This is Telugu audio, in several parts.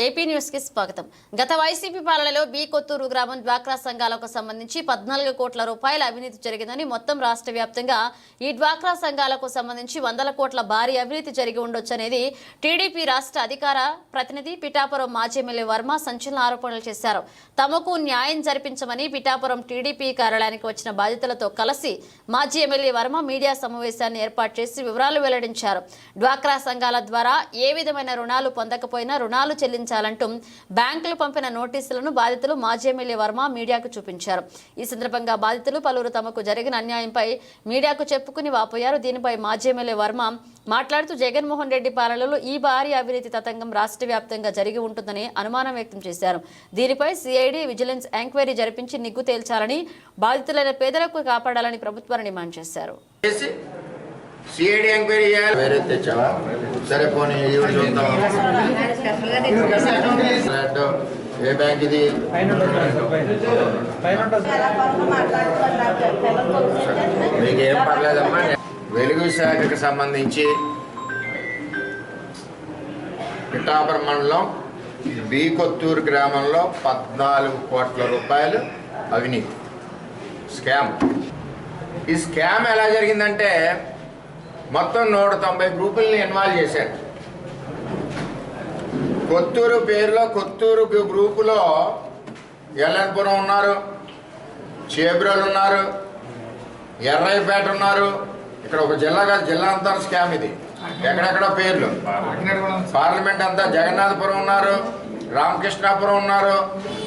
ఏపీ న్యూస్ కి స్వాగతం. గత వైసీపీ పాలనలో బి కొత్తూరు గ్రామం డ్వాక్రా సంఘాలకు సంబంధించి 14 కోట్ల రూపాయల అవినీతి జరిగిందని, మొత్తం రాష్ట్ర వ్యాప్తంగా ఈ డ్వాక్రా సంఘాలకు సంబంధించి 100 కోట్ల భారీ అవినీతి జరిగి ఉండొచ్చనేది టీడీపీ రాష్ట్ర అధికార ప్రతినిధి పిఠాపురం మాజీ ఎమ్మెల్యే వర్మ సంచలన ఆరోపణలు చేశారు. తమకు న్యాయం జరిపించమని పిఠాపురం టీడీపీ కార్యాలయానికి వచ్చిన బాధితులతో కలిసి మాజీ ఎమ్మెల్యే వర్మ మీడియా సమావేశాన్ని ఏర్పాటు చేసి వివరాలు వెల్లడించారు. డ్వాక్రా సంఘాల ద్వారా ఏ విధమైన రుణాలు పొందకపోయినా రుణాలు చెల్లించాలంటూ బ్యాంకులు పంపిన నోటీసులను బాధితులు మాజీ ఎమ్మెల్యే వర్మ మీడియాకు చూపించారు. ఈ సందర్భంగా బాధితులు పలువురు తమకు జరిగిన అన్యాయంపై మీడియాకు చెప్పుకుని వాపోయారు. దీనిపై మాజీ ఎమ్మెల్యే వర్మ మాట్లాడుతూ జగన్మోహన్ రెడ్డి పాలనలో ఈ భారీ అవినీతి తతంగం రాష్ట్ర వ్యాప్తంగా జరిగి ఉంటుందని అనుమానం వ్యక్తం చేశారు. దీనిపై సిఐడి విజిలెన్స్ ఎంక్వైరీ జరిపించి నిగ్గు తేల్చాలని, బాధితులైన పేదలకు కాపాడాలని ప్రభుత్వాన్ని డిమాండ్ చేశారు. సిఐడి ఎంక్వైరీ చేయాలి. వేరే తెచ్చావా? సరే పోనీ చూద్దాం. ఏ బ్యాంక్ ఇది? మీకేం పర్లేదమ్మా. వెలుగు శాఖకు సంబంధించి పిఠాపురం మండలం బి కొత్తూరు గ్రామంలో 14 కోట్ల రూపాయలు అవినీతి స్కామ్. ఈ స్కామ్ ఎలా జరిగిందంటే మొత్తం 190 గ్రూపుల్ని ఇన్వాల్వ్ చేశారు. కొత్తూరు పేరులో కొత్తూరు గ్రూపులో ఎల్లన్పురం ఉన్నారు, చేబ్రోలు ఉన్నారు, ఎర్రాయిపేట ఉన్నారు. ఇక్కడ ఒక జిల్లా కాదు, జిల్లా అంతా స్కామ్ ఇది. ఎక్కడెక్కడ పేర్లు. పార్లమెంట్ అంతా జగన్నాథపురం ఉన్నారు, రామకృష్ణాపురం ఉన్నారు,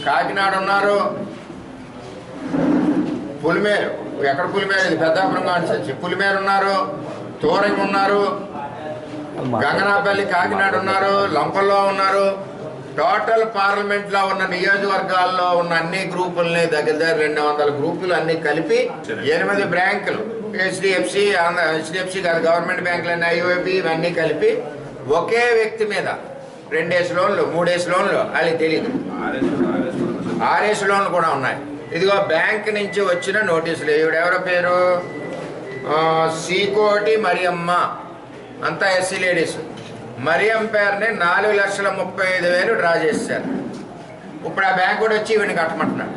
కాకినాడ ఉన్నారు, పులిమేరు. ఎక్కడ పులిమేరు? ఇది పెద్దాపురం కాన్స్టిట్యూన్సీ. పులిమేరు ఉన్నారు, తోరంగి ఉన్నారు, గంగనాపల్లి కాకినాడ ఉన్నారు, లంపల్లో ఉన్నారు. టోటల్ పార్లమెంట్లో ఉన్న నియోజకవర్గాల్లో ఉన్న అన్ని గ్రూపుల్ని దగ్గర 200 గ్రూపులు అన్ని కలిపి 8 బ్యాంకులు, హెచ్డిఎఫ్సి కాదు, గవర్నమెంట్ బ్యాంకులు, ఐఓబి, ఇవన్నీ కలిపి ఒకే వ్యక్తి మీద 2 లోన్లు 3 లోన్లు, అది తెలియదు, 6 లోన్లు కూడా ఉన్నాయి. ఇదిగో బ్యాంక్ నుంచి వచ్చిన నోటీసులు. ఈవిడెవరో పేరు సీకోటి మరియమ్మ, అంతా ఎస్సీ లేడీస్. మరియం పేరుని 4,35,000 డ్రా చేశారు. ఇప్పుడు ఆ బ్యాంక్ కూడా వచ్చి ఈవిని కట్టమంటున్నాడు.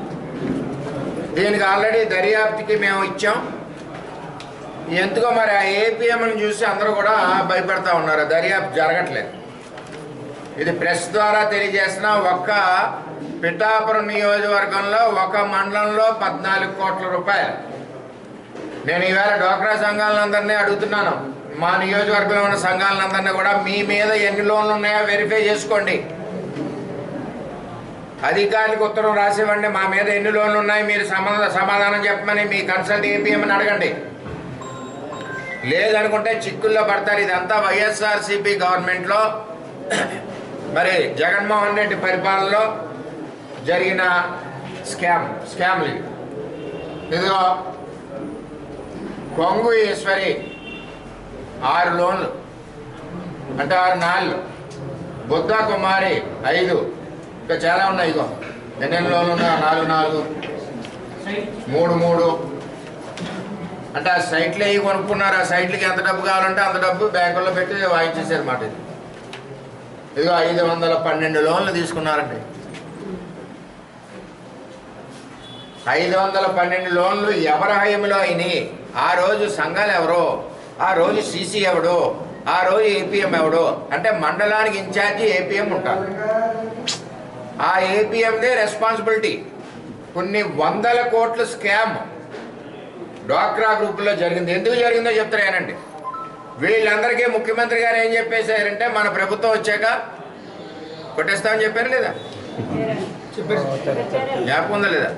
దీనికి ఆల్రెడీ దర్యాప్తుకి మేము ఇచ్చాం. ఎందుకో మరి ఆ ఏపీఎంని చూసి అందరూ కూడా భయపడతా ఉన్నారు. దర్యాప్తు జరగట్లేదు. ఇది ప్రెస్ ద్వారా తెలియజేసిన ఒక్క పిఠాపురం నియోజకవర్గంలో ఒక మండలంలో 14 కోట్ల రూపాయలు. నేను ఈవేళ డ్వాక్రా సంఘాలందరినీ అడుగుతున్నాను, మా నియోజకవర్గంలో ఉన్న సంఘాలందరినీ కూడా మీ మీద ఎన్ని లోన్లు ఉన్నాయో వెరిఫై చేసుకోండి. అధికారులకు ఉత్తరం రాసివ్వండి, మా మీద ఎన్ని లోన్లు ఉన్నాయి మీరు సమాధానం చెప్పమని మీ కన్సల్ట్ ఏపీఎంని అడగండి. లేదనుకుంటే చిక్కుల్లో పడతారు. ఇదంతా వైఎస్ఆర్సీపీ గవర్నమెంట్లో మరి జగన్మోహన్ రెడ్డి పరిపాలనలో జరిగిన స్కామ్లు. ఇదిగో కొంగు ఈశ్వరి 6 లోన్లు అంటే 6 నాళ్ళు, బుద్ధ కుమారి 5, ఇంకా చాలా ఉన్నాయి. ఇగో ఎన్ని లోన్లు ఉన్నాయి? 4 3 అంటే ఆ సైట్లు అవి కొనుక్కున్నారు. ఆ సైట్లకి ఎంత డబ్బు కావాలంటే అంత డబ్బు బ్యాంకుల్లో పెట్టి వాయించేసారు మాట. ఇదిగో 512 లోన్లు తీసుకున్నారండి. 512 లోన్లు ఎవరి హయంలో అయినాయి? ఆ రోజు సంఘాలు ఎవరో, ఆ రోజు సీసీ ఎవడో, ఆ రోజు ఏపీఎం ఎవడో. అంటే మండలానికి ఇన్ఛార్జి ఏపీఎం ఉంటారు. ఆ ఏపీఎందే రెస్పాన్సిబిలిటీ. కొన్ని 100 కోట్ల స్కామ్ డ్వాక్రా గ్రూపుల్లో జరిగింది. ఎందుకు జరిగిందో చెప్తారేనండి. వీళ్ళందరికీ ముఖ్యమంత్రి గారు ఏం చెప్పేశారంటే మన ప్రభుత్వం వచ్చాక కొట్టేస్తామని చెప్పారు లేదా? జ్ఞాపకం ఉందా లేదా?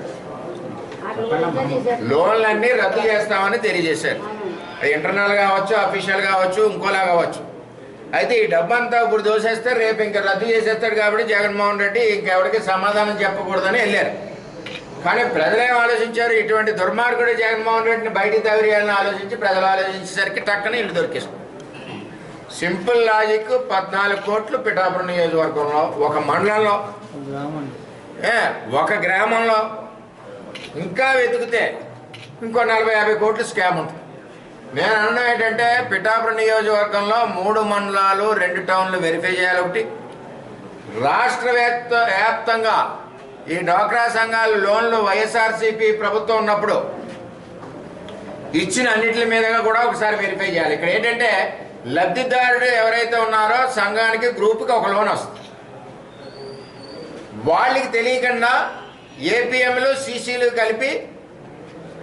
లోన్లన్నీ రద్దు చేస్తామని తెలియజేశారు. ఇంటర్నల్ కావచ్చు, అఫీషియల్ కావచ్చు, ఇంకోలా కావచ్చు. అయితే ఈ డబ్బంతా ఇప్పుడు దోసేస్తే రేపు ఇంకా రద్దు చేసేస్తాడు. కాబట్టి జగన్మోహన్ రెడ్డి ఇంకెవరికి సమాధానం చెప్పకూడదని వెళ్ళారు. కానీ ప్రజలేం ఆలోచించారు? ఇటువంటి దుర్మార్గుడు జగన్మోహన్ రెడ్డిని బయటికి తగిలియాలని ఆలోచించి ప్రజలు ఆలోచించేసరికి టక్కన ఇల్లు దొరికేస్తుంది. Simple logic. 14 కోట్లు పిఠాపురం నియోజకవర్గంలో, ఒక మండలంలో, ఒక గ్రామంలో. ఇంకా వెతికితే ఇంకో 40-50 కోట్లు స్కామ్ ఉంటుంది. నేను అన్నా ఏంటంటే పిఠాపురం నియోజకవర్గంలో 3 మండలాలు 2 టౌన్లు వెరిఫై చేయాలి. ఒకటి రాష్ట్ర వ్యాప్తంగా ఈ డ్వాక్రా సంఘాల లోన్లు వైఎస్ఆర్సీపీ ప్రభుత్వం ఉన్నప్పుడు ఇచ్చిన అన్నిటి మీదుగా కూడా ఒకసారి వెరిఫై చేయాలి. ఇక్కడ ఏంటంటే లబ్ధిదారుడు ఎవరైతే ఉన్నారో సంఘానికి గ్రూప్కి ఒక లోన్ వస్తుంది. వాళ్ళకి తెలియకుండా ఏపీఎంలు సీసీలు కలిపి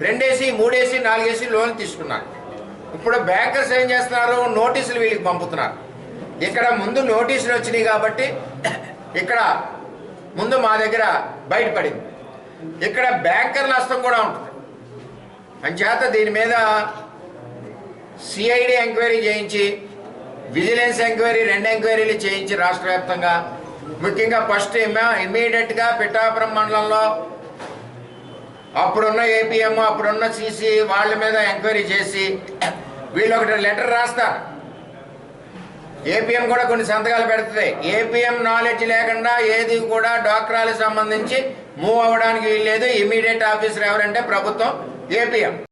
2 3 4 లోన్ తీసుకున్నారు. ఇప్పుడు బ్యాంకర్స్ ఏం చేస్తున్నారు, నోటీసులు వీళ్ళకి పంపుతున్నారు. ఇక్కడ ముందు నోటీసులు వచ్చినాయి కాబట్టి ఇక్కడ ముందు మా దగ్గర బయటపడింది. ఇక్కడ బ్యాంకర్ల హస్తం కూడా ఉంటుంది. అంచేత దీని మీద సిఐడి ఎంక్వైరీ చేయించి, విజిలెన్స్ ఎంక్వైరీ 2 ఎంక్వైరీలు చేయించి రాష్ట్ర వ్యాప్తంగా, ముఖ్యంగా ఫస్ట్ ఇమ్మీడియట్గా పిఠాపురం మండలంలో అప్పుడున్న ఏపీఎం అప్పుడున్న సీసీ వాళ్ళ మీద ఎంక్వైరీ చేసి వీళ్ళు ఒకటి లెటర్ రాస్తారు. ఏపీఎం కూడా కొన్ని సంతకాలు పెడుతుంది. ఏపీఎం నాలెడ్జ్ లేకుండా ఏది కూడా డ్వాక్రాలకు సంబంధించి మూవ్ అవ్వడానికి వీల్లేదు. ఇమీడియట్ ఆఫీసర్ ఎవరంటే ప్రభుత్వం, ఏపీఎం.